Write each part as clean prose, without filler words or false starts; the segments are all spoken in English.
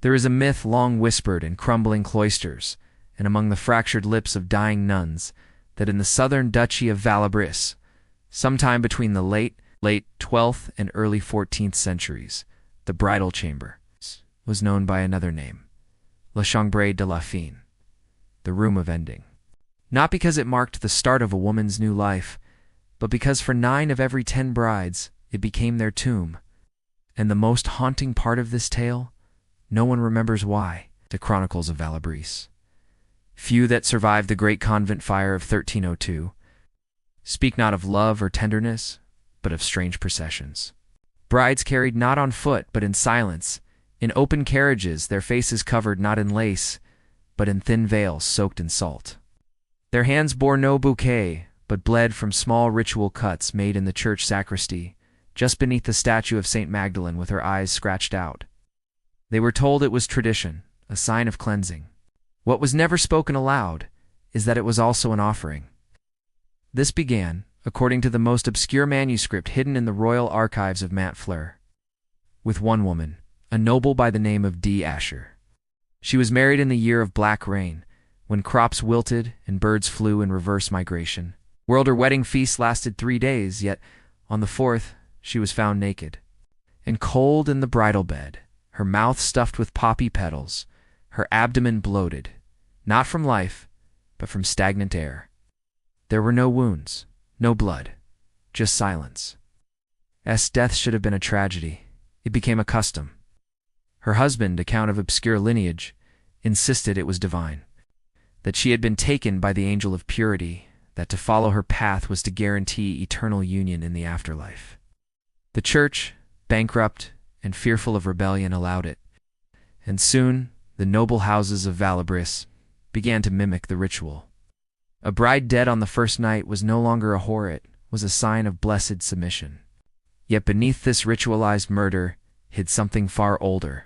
There is a myth long whispered in crumbling cloisters and among the fractured lips of dying nuns that in the southern duchy of Valabris, sometime between the late 12th and early 14th centuries, the bridal chamber was known by another name, la chambre de la fin, the room of ending. Not because it marked the start of a woman's new life, but because for 9 of every 10 brides it became their tomb. And the most haunting part of this tale, no one remembers why, the Chronicles of Valabris. Few that survived the great convent fire of 1302 speak not of love or tenderness, but of strange processions. Brides carried not on foot, but in silence, in open carriages, their faces covered not in lace, but in thin veils soaked in salt. Their hands bore no bouquet, but bled from small ritual cuts made in the church sacristy, just beneath the statue of St. Magdalene with her eyes scratched out. They were told it was tradition, a sign of cleansing. What was never spoken aloud is that it was also an offering. This began, according to the most obscure manuscript hidden in the royal archives of Montfleur, with one woman, a noble by the name of D. Asher. She was married in the year of black rain, when crops wilted and birds flew in reverse migration. Her wedding feast lasted 3 days, yet on the 4th she was found naked, and cold in the bridal bed, her mouth stuffed with poppy petals, her abdomen bloated, not from life, but from stagnant air. There were no wounds, no blood, just silence. Death should have been a tragedy. It became a custom. Her husband, a count of obscure lineage, insisted it was divine, that she had been taken by the angel of purity, that to follow her path was to guarantee eternal union in the afterlife. The church, bankrupt and fearful of rebellion, allowed it, and soon the noble houses of Valabris began to mimic the ritual. A bride dead on the first night was no longer a whore, it was a sign of blessed submission. Yet beneath this ritualized murder hid something far older.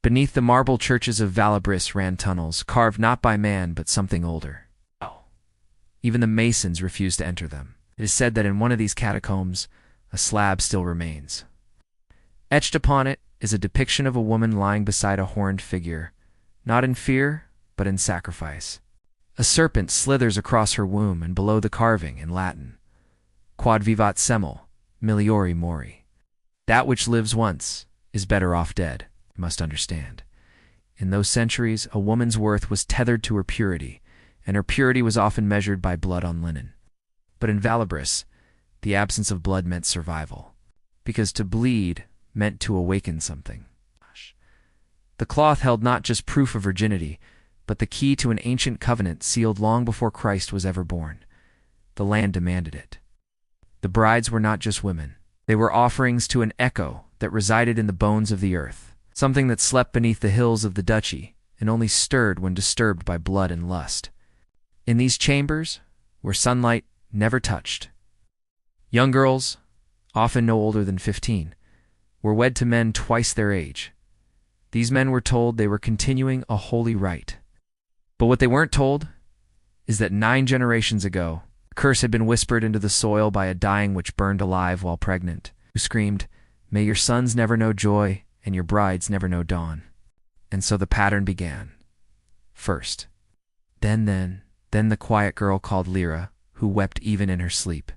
Beneath the marble churches of Valabris ran tunnels, carved not by man but something older. Even the masons refused to enter them. It is said that in one of these catacombs a slab still remains. Etched upon it is a depiction of a woman lying beside a horned figure, not in fear, but in sacrifice. A serpent slithers across her womb, and below the carving, in Latin, Quod vivat semel, meliori mori. That which lives once is better off dead, you must understand. In those centuries, a woman's worth was tethered to her purity, and her purity was often measured by blood on linen. But in Valabris, the absence of blood meant survival, because to bleed meant to awaken something. The cloth held not just proof of virginity, but the key to an ancient covenant sealed long before Christ was ever born. The land demanded it. The brides were not just women. They were offerings to an echo that resided in the bones of the earth, something that slept beneath the hills of the duchy and only stirred when disturbed by blood and lust. In these chambers, where sunlight never touched, young girls, often no older than 15, were wed to men twice their age. These men were told they were continuing a holy rite. But what they weren't told is that 9 generations ago, a curse had been whispered into the soil by a dying witch burned alive while pregnant, who screamed, "May your sons never know joy, and your brides never know dawn." And so the pattern began. First, then the quiet girl called Lyra, who wept even in her sleep.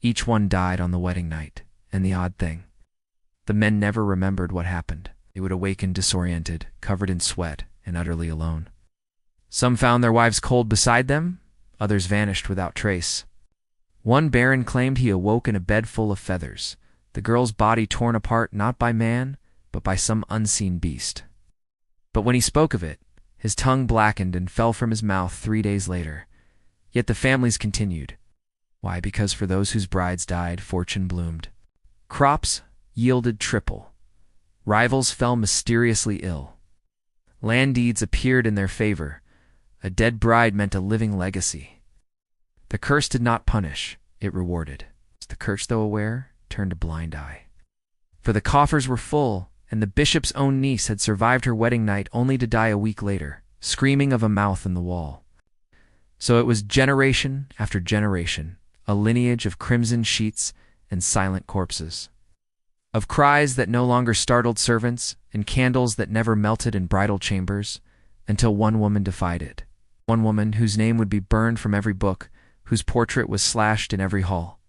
Each one died on the wedding night, and the odd thing, the men never remembered what happened. They would awaken disoriented, covered in sweat, and utterly alone. Some found their wives cold beside them, others vanished without trace. One baron claimed he awoke in a bed full of feathers, the girl's body torn apart not by man, but by some unseen beast. But when he spoke of it, his tongue blackened and fell from his mouth 3 days later. Yet the families continued. Why? Because for those whose brides died, fortune bloomed. Crops yielded triple. Rivals fell mysteriously ill. Land deeds appeared in their favor. A dead bride meant a living legacy. The curse did not punish, it rewarded. The curse, though aware, turned a blind eye. For the coffers were full, and the bishop's own niece had survived her wedding night only to die a week later, screaming of a mouth in the wall. So it was generation after generation, a lineage of crimson sheets and silent corpses. of cries that no longer startled servants and candles that never melted in bridal chambers, until one woman defied it. One woman whose name would be burned from every book, whose portrait was slashed in every hall.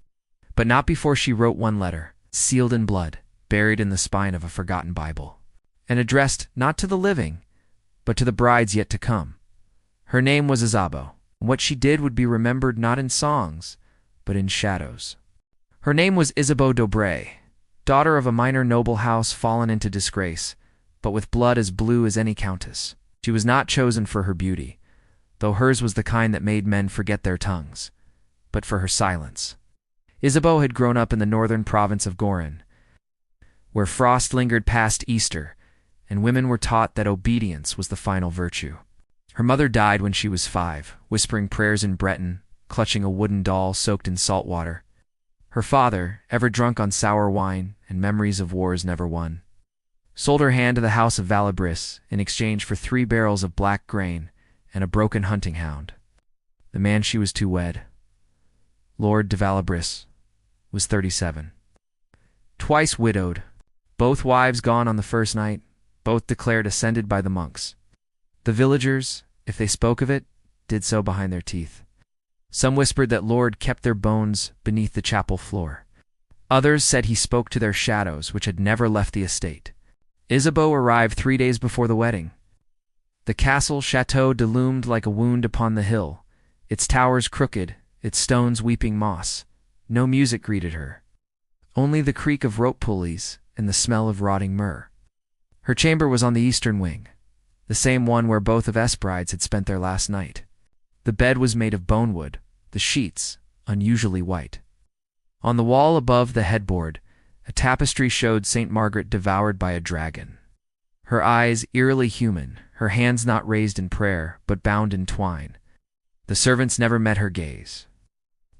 But not before she wrote one letter, sealed in blood, buried in the spine of a forgotten Bible, and addressed not to the living, but to the brides yet to come. Her name was Isabeau, and what she did would be remembered not in songs, but in shadows. Her name was Isabeau d'Aubray, daughter of a minor noble house fallen into disgrace, but with blood as blue as any countess. She was not chosen for her beauty, though hers was the kind that made men forget their tongues, but for her silence. Isabeau had grown up in the northern province of Gorin, where frost lingered past Easter, and women were taught that obedience was the final virtue. Her mother died when she was 5, whispering prayers in Breton, clutching a wooden doll soaked in salt water. Her father, ever drunk on sour wine and memories of wars never won, sold her hand to the house of Valabris in exchange for 3 barrels of black grain and a broken hunting hound. The man she was to wed, Lord de Valabris, was 37. Twice widowed, both wives gone on the first night, both declared ascended by the monks. The villagers, if they spoke of it, did so behind their teeth. Some whispered that Lord kept their bones beneath the chapel floor. Others said he spoke to their shadows, which had never left the estate. Isabeau arrived 3 days before the wedding. The castle chateau loomed like a wound upon the hill, its towers crooked, its stones weeping moss. No music greeted her, only the creak of rope pulleys and the smell of rotting myrrh. Her chamber was on the eastern wing, the same one where both of S brides had spent their last night. The bed was made of bonewood, the sheets unusually white. On the wall above the headboard, a tapestry showed St. Margaret devoured by a dragon. Her eyes eerily human, her hands not raised in prayer, but bound in twine. The servants never met her gaze.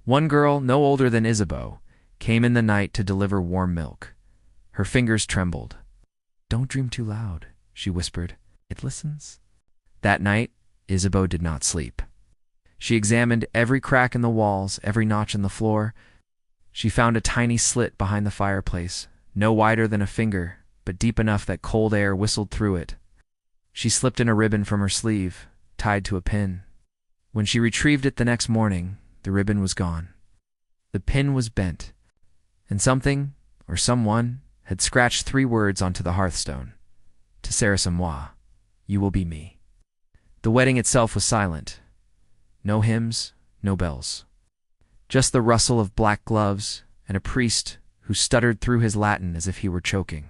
One girl, no older than Isabeau, came in the night to deliver warm milk. Her fingers trembled. "Don't dream too loud," she whispered. "It listens." That night, Isabeau did not sleep. She examined every crack in the walls, every notch in the floor. She found a tiny slit behind the fireplace, no wider than a finger, but deep enough that cold air whistled through it. She slipped in a ribbon from her sleeve, tied to a pin. When she retrieved it the next morning, the ribbon was gone. The pin was bent, and something, or someone, had scratched 3 words onto the hearthstone. "To Sarah Samois, you will be me." The wedding itself was silent. No hymns, no bells. Just the rustle of black gloves and a priest who stuttered through his Latin as if he were choking.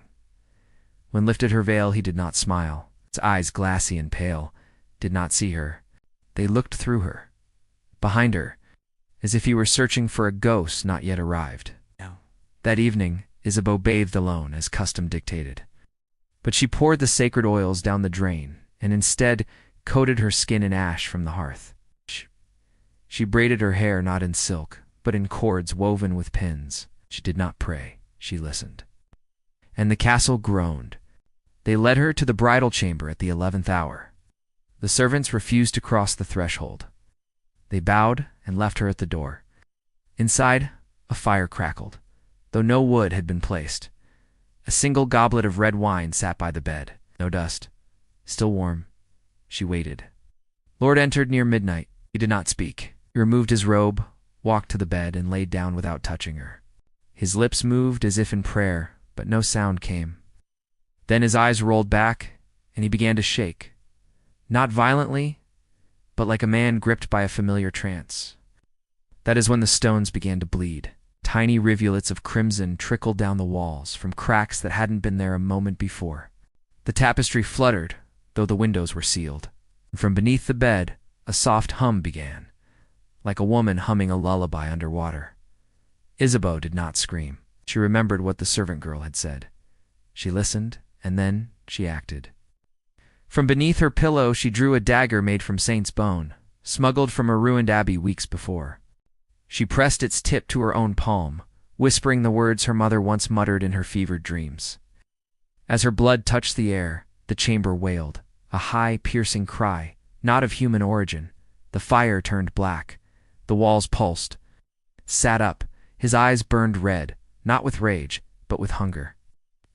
When lifted her veil, he did not smile. His eyes, glassy and pale, did not see her. They looked through her, behind her, as if he were searching for a ghost not yet arrived. No. That evening, Isabeau bathed alone, as custom dictated. But she poured the sacred oils down the drain, and instead coated her skin in ash from the hearth. She braided her hair not in silk, but in cords woven with pins. She did not pray, she listened. And the castle groaned. They led her to the bridal chamber at the 11th hour. The servants refused to cross the threshold. They bowed and left her at the door. Inside, a fire crackled, though no wood had been placed. A single goblet of red wine sat by the bed. No dust. Still warm. She waited. Lord entered near midnight. He did not speak. He removed his robe, walked to the bed, and laid down without touching her. His lips moved as if in prayer, but no sound came. Then his eyes rolled back, and he began to shake. Not violently, but like a man gripped by a familiar trance. That is when the stones began to bleed. Tiny rivulets of crimson trickled down the walls from cracks that hadn't been there a moment before. The tapestry fluttered, though the windows were sealed. And from beneath the bed, a soft hum began, like a woman humming a lullaby underwater. Isabeau did not scream. She remembered what the servant girl had said. She listened, and then she acted. From beneath her pillow she drew a dagger made from saint's bone, smuggled from a ruined abbey weeks before. She pressed its tip to her own palm, whispering the words her mother once muttered in her fevered dreams. As her blood touched the air, the chamber wailed, a high, piercing cry, not of human origin. The fire turned black. The walls pulsed. Sat up. His eyes burned red, not with rage, but with hunger.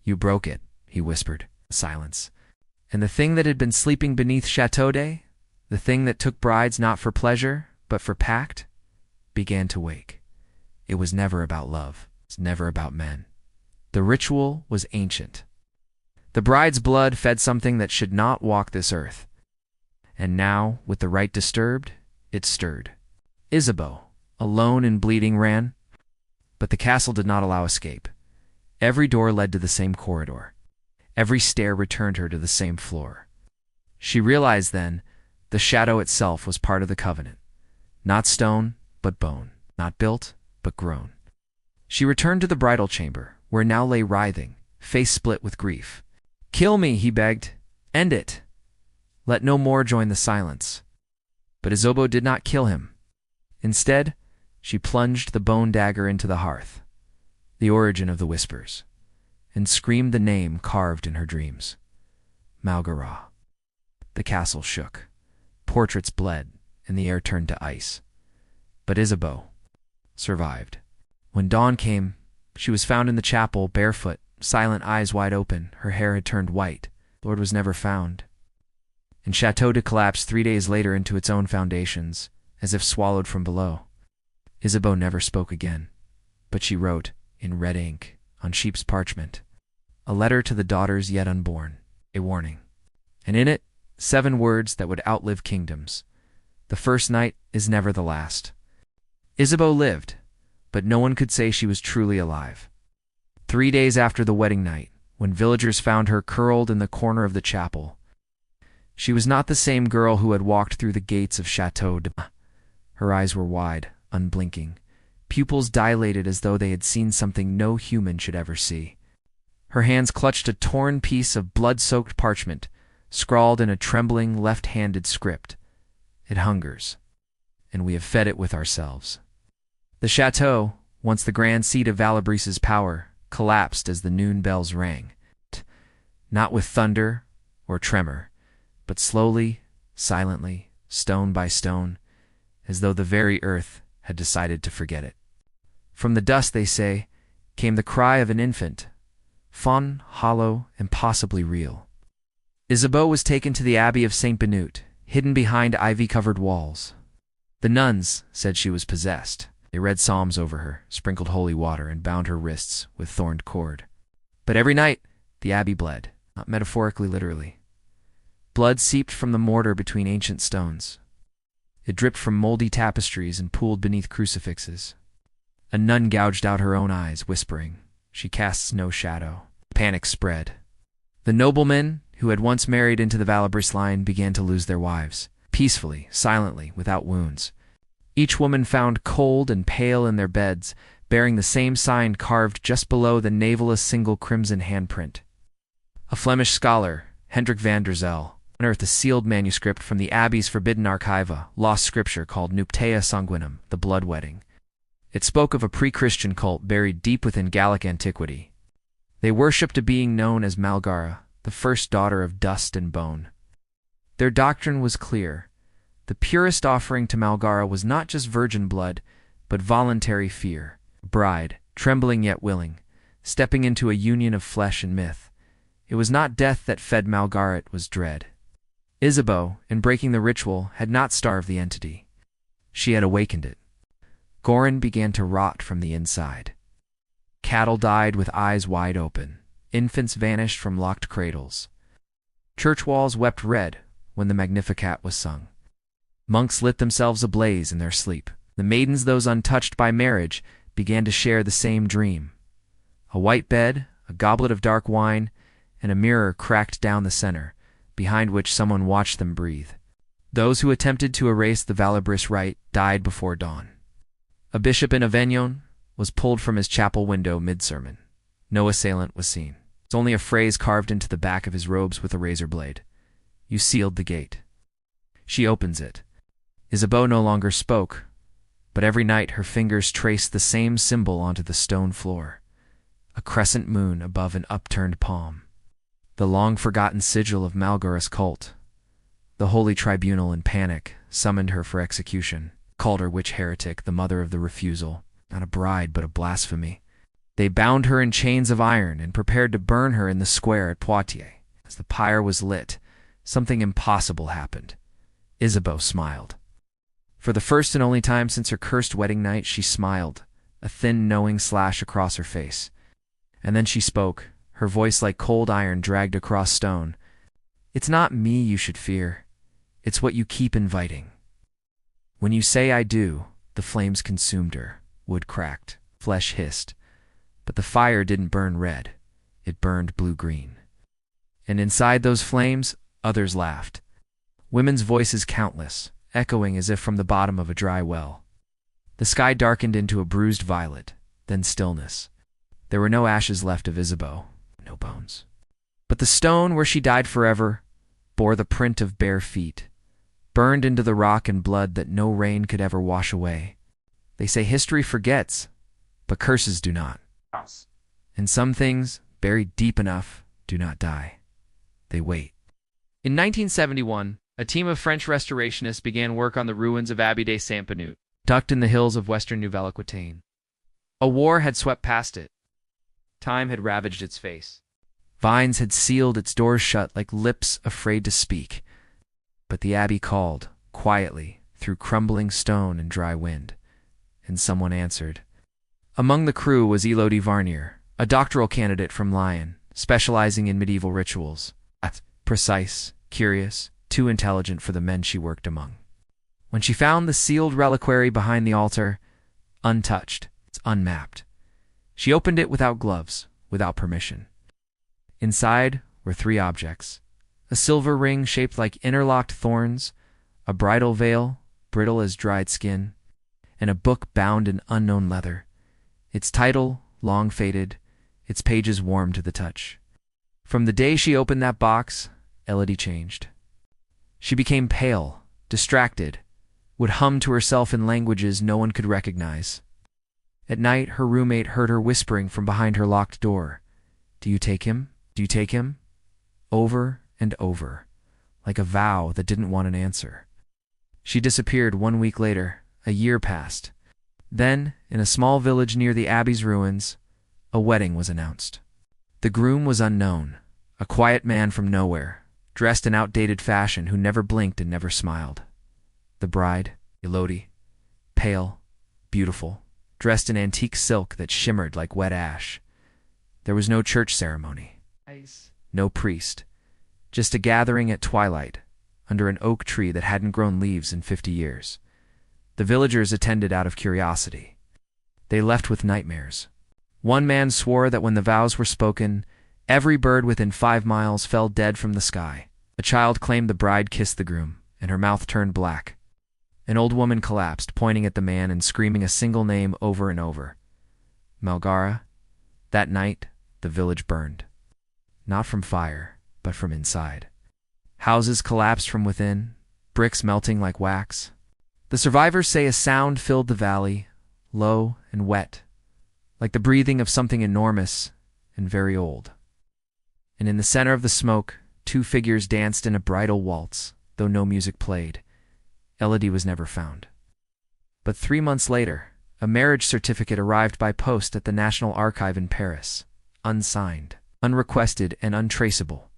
You broke it, he whispered. Silence. And the thing that had been sleeping beneath Chateau d'Ay, the thing that took brides not for pleasure, but for pact, began to wake. It was never about love. It was never about men. The ritual was ancient. The bride's blood fed something that should not walk this earth. And now, with the rite disturbed, it stirred. Isabeau, alone and bleeding, ran. But the castle did not allow escape. Every door led to the same corridor. Every stair returned her to the same floor. She realized then the shadow itself was part of the covenant. Not stone, but bone. Not built, but grown. She returned to the bridal chamber, where now lay writhing, face split with grief. "Kill me," he begged. "End it. Let no more join the silence." But Isabeau did not kill him. Instead, she plunged the bone dagger into the hearth, the origin of the whispers, and screamed the name carved in her dreams. Malgara. The castle shook. Portraits bled, and the air turned to ice. But Isabeau survived. When dawn came, she was found in the chapel, barefoot, silent, eyes wide open. Her hair had turned white. Lord was never found. And Chateau d'Ay collapsed 3 days later into its own foundations, as if swallowed from below. Isabeau never spoke again, but she wrote, in red ink, on sheep's parchment, a letter to the daughters yet unborn, a warning. And in it, 7 words that would outlive kingdoms. The first night is never the last. Isabeau lived, but no one could say she was truly alive. 3 days after the wedding night, when villagers found her curled in the corner of the chapel, she was not the same girl who had walked through the gates of Chateau d'Ay. Her eyes were wide, unblinking, pupils dilated as though they had seen something no human should ever see. Her hands clutched a torn piece of blood-soaked parchment, scrawled in a trembling, left-handed script. It hungers, and we have fed it with ourselves. The chateau, once the grand seat of Valabris's power, collapsed as the noon bells rang, not with thunder or tremor, but slowly, silently, stone by stone, as though the very earth had decided to forget it. From the dust, they say, came the cry of an infant, fond, hollow, impossibly real. Isabeau was taken to the Abbey of St. Benut, hidden behind ivy-covered walls. The nuns said she was possessed. They read psalms over her, sprinkled holy water, and bound her wrists with thorned cord. But every night, the abbey bled, not metaphorically, literally. Blood seeped from the mortar between ancient stones. It dripped from moldy tapestries and pooled beneath crucifixes. A nun gouged out her own eyes, whispering, "She casts no shadow." Panic spread. The noblemen who had once married into the Valabris line began to lose their wives, peacefully, silently, without wounds. Each woman found cold and pale in their beds, bearing the same sign carved just below the navel's single crimson handprint. A Flemish scholar, Hendrik van der Zel, unearthed a sealed manuscript from the Abbey's forbidden archiva, lost scripture called Nuptia Sanguinum, the blood wedding. It spoke of a pre-Christian cult buried deep within Gallic antiquity. They worshipped a being known as Malgara, the first daughter of dust and bone. Their doctrine was clear. The purest offering to Malgara was not just virgin blood, but voluntary fear. A bride, trembling yet willing, stepping into a union of flesh and myth. It was not death that fed Malgara, it was dread. Isabeau, in breaking the ritual, had not starved the entity. She had awakened it. Gorin began to rot from the inside. Cattle died with eyes wide open. Infants vanished from locked cradles. Church walls wept red when the Magnificat was sung. Monks lit themselves ablaze in their sleep. The maidens, those untouched by marriage, began to share the same dream. A white bed, a goblet of dark wine, and a mirror cracked down the center, behind which someone watched them breathe. Those who attempted to erase the Valabris rite died before dawn. A bishop in Avignon was pulled from his chapel window mid-sermon. No assailant was seen. It's only a phrase carved into the back of his robes with a razor blade. "You sealed the gate." She opens it. Isabeau no longer spoke, but every night her fingers traced the same symbol onto the stone floor, a crescent moon above an upturned palm. The long-forgotten sigil of Malgara's cult. The holy tribunal, in panic, summoned her for execution, called her witch heretic, the mother of the refusal, not a bride but a blasphemy. They bound her in chains of iron and prepared to burn her in the square at Poitiers. As the pyre was lit, something impossible happened. Isabeau smiled. For the first and only time since her cursed wedding night, she smiled, a thin, knowing slash across her face. And then she spoke, her voice like cold iron dragged across stone. "It's not me you should fear. It's what you keep inviting." When you say "I do," the flames consumed her. Wood cracked, flesh hissed. But the fire didn't burn red. It burned blue-green. And inside those flames, others laughed. Women's voices countless, echoing as if from the bottom of a dry well. The sky darkened into a bruised violet, then stillness. There were no ashes left of Isabeau, no bones. But the stone where she died forever bore the print of bare feet, burned into the rock in blood that no rain could ever wash away. They say history forgets, but curses do not. And some things, buried deep enough, do not die. They wait. In 1971, a team of French restorationists began work on the ruins of Abbey de Saint-Benut, tucked in the hills of western Nouvelle-Aquitaine. A war had swept past it. Time had ravaged its face. Vines had sealed its doors shut like lips afraid to speak. But the abbey called, quietly, through crumbling stone and dry wind. And someone answered. Among the crew was Elodie Varnier, a doctoral candidate from Lyon, specializing in medieval rituals. Precise, curious, too intelligent for the men she worked among. When she found the sealed reliquary behind the altar, untouched, unmapped, she opened it without gloves, without permission. Inside were 3 objects: a silver ring shaped like interlocked thorns, a bridal veil, brittle as dried skin, and a book bound in unknown leather. Its title, long faded, its pages warm to the touch. From the day she opened that box, Elodie changed. She became pale, distracted, would hum to herself in languages no one could recognize. At night, her roommate heard her whispering from behind her locked door, "Do you take him? Do you take him?" Over and over, like a vow that didn't want an answer. She disappeared 1 week later. A year passed. Then, in a small village near the abbey's ruins, a wedding was announced. The groom was unknown, a quiet man from nowhere, dressed in outdated fashion who never blinked and never smiled. The bride, Elodie, pale, beautiful, dressed in antique silk that shimmered like wet ash. There was no church ceremony, no priest, just a gathering at twilight, under an oak tree that hadn't grown leaves in 50 years. The villagers attended out of curiosity. They left with nightmares. One man swore that when the vows were spoken, every bird within 5 miles fell dead from the sky. A child claimed the bride kissed the groom, and her mouth turned black. An old woman collapsed, pointing at the man and screaming a single name over and over. Malgara. That night, the village burned. Not from fire, but from inside. Houses collapsed from within, bricks melting like wax. The survivors say a sound filled the valley, low and wet, like the breathing of something enormous and very old. And in the center of the smoke, 2 figures danced in a bridal waltz, though no music played. Elodie was never found. But 3 months later, a marriage certificate arrived by post at the National Archive in Paris, unsigned, unrequested, and untraceable.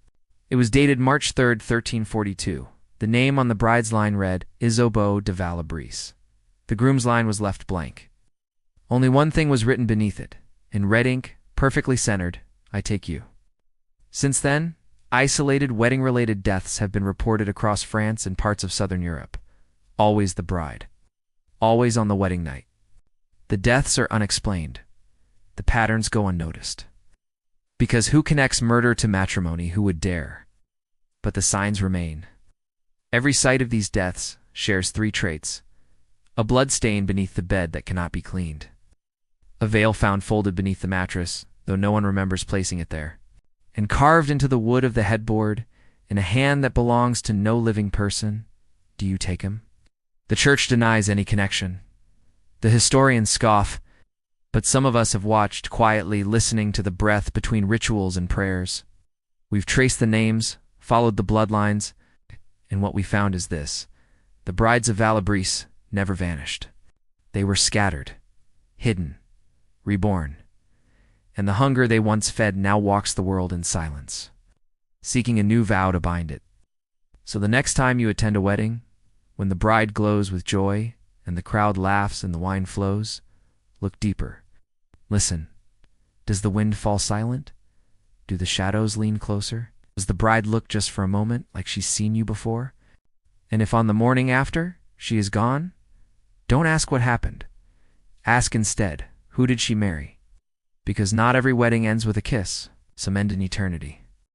It was dated March 3, 1342. The name on the bride's line read, Isabeau de Valabris. The groom's line was left blank. Only one thing was written beneath it, in red ink, perfectly centered, "I take you." Since then, isolated wedding-related deaths have been reported across France and parts of southern Europe. Always the bride. Always on the wedding night. The deaths are unexplained. The patterns go unnoticed. Because who connects murder to matrimony? Who would dare? But the signs remain. Every site of these deaths shares 3 traits. A blood stain beneath the bed that cannot be cleaned. A veil found folded beneath the mattress, though no one remembers placing it there. And carved into the wood of the headboard, in a hand that belongs to no living person, "Do you take him?" The church denies any connection. The historians scoff, but some of us have watched quietly, listening to the breath between rituals and prayers. We've traced the names, followed the bloodlines, and what we found is this: the brides of Valabris never vanished. They were scattered, hidden, reborn. and the hunger they once fed now walks the world in silence, seeking a new vow to bind it. So the next time you attend a wedding, when the bride glows with joy and the crowd laughs and the wine flows, look deeper. Listen. Does the wind fall silent? Do the shadows lean closer? Does the bride look just for a moment like she's seen you before? And if on the morning after she is gone, don't ask what happened. Ask instead, who did she marry? Because not every wedding ends with a kiss. Some end in eternity.